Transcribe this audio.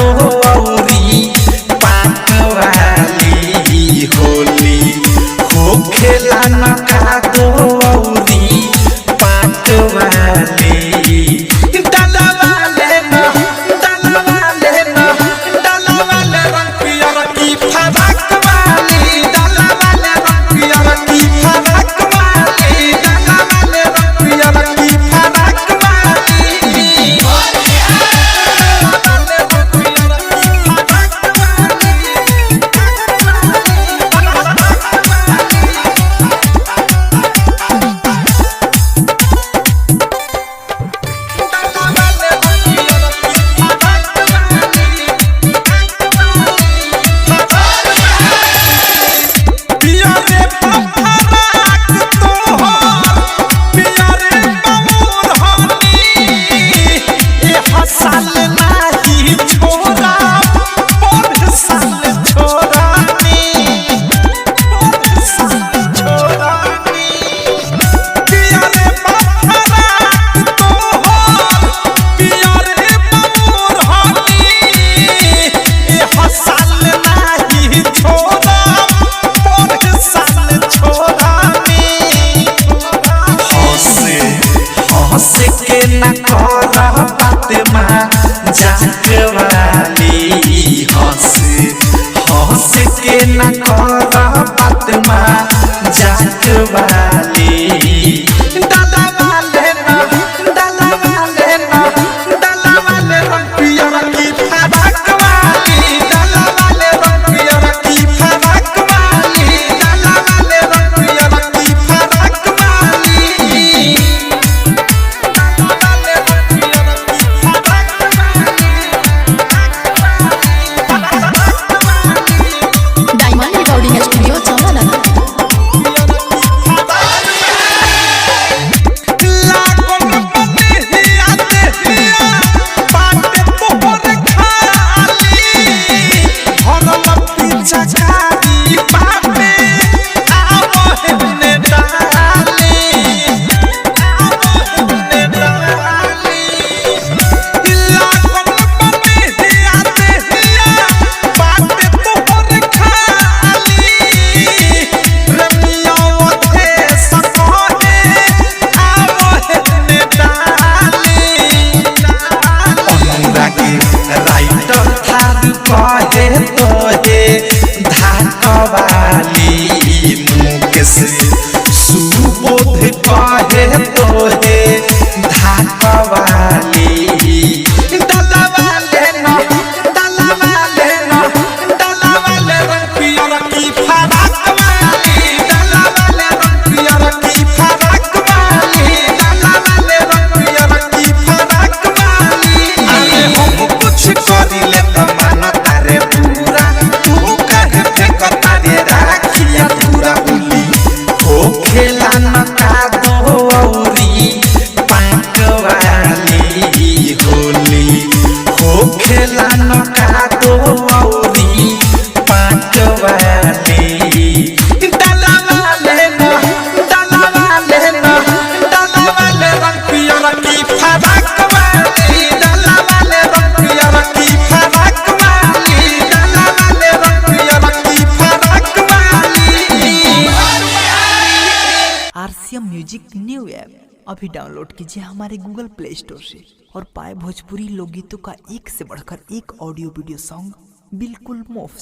दो औरी पाक वाली होली हो खेला न का दो औरी पाक वाली न कर बात माँ जात वाली डाला वाले रंग पियर की फराक वाली डाला वाले रंग पियर की फराक वाली डाला वाले रंग पियर की फराक वाली डाला वाले रंग पियर की फराक सुबोध कहे तो हे धाका वाली डाला वाले रंग पियर की फराक वाली डाला वाले रंग पियर की फराक वाली डाला वाले रंग पियर की फराक वाली अरे हम कुछ करिले त मानता रे पूरा तू कहे फेंक तारे राखिया पूरा उली हो खेला न का दो औरी पाक वाली होली हो खेला न का दो औरी पाक वाली डाला वाले रंग पियर की फराक वाली डाला वाले रंग पियर की फराक वाली डाला वाले रंग पियर की फराक वाली। आरसीएम म्यूजिक न्यू ऐप अभी डाउनलोड कीजिए हमारे गूगल प्ले स्टोर से और पाए भोजपुरी लोकगीतों का एक से बढ़कर एक ऑडियो वीडियो सॉन्ग बिल्कुल मुफ्त।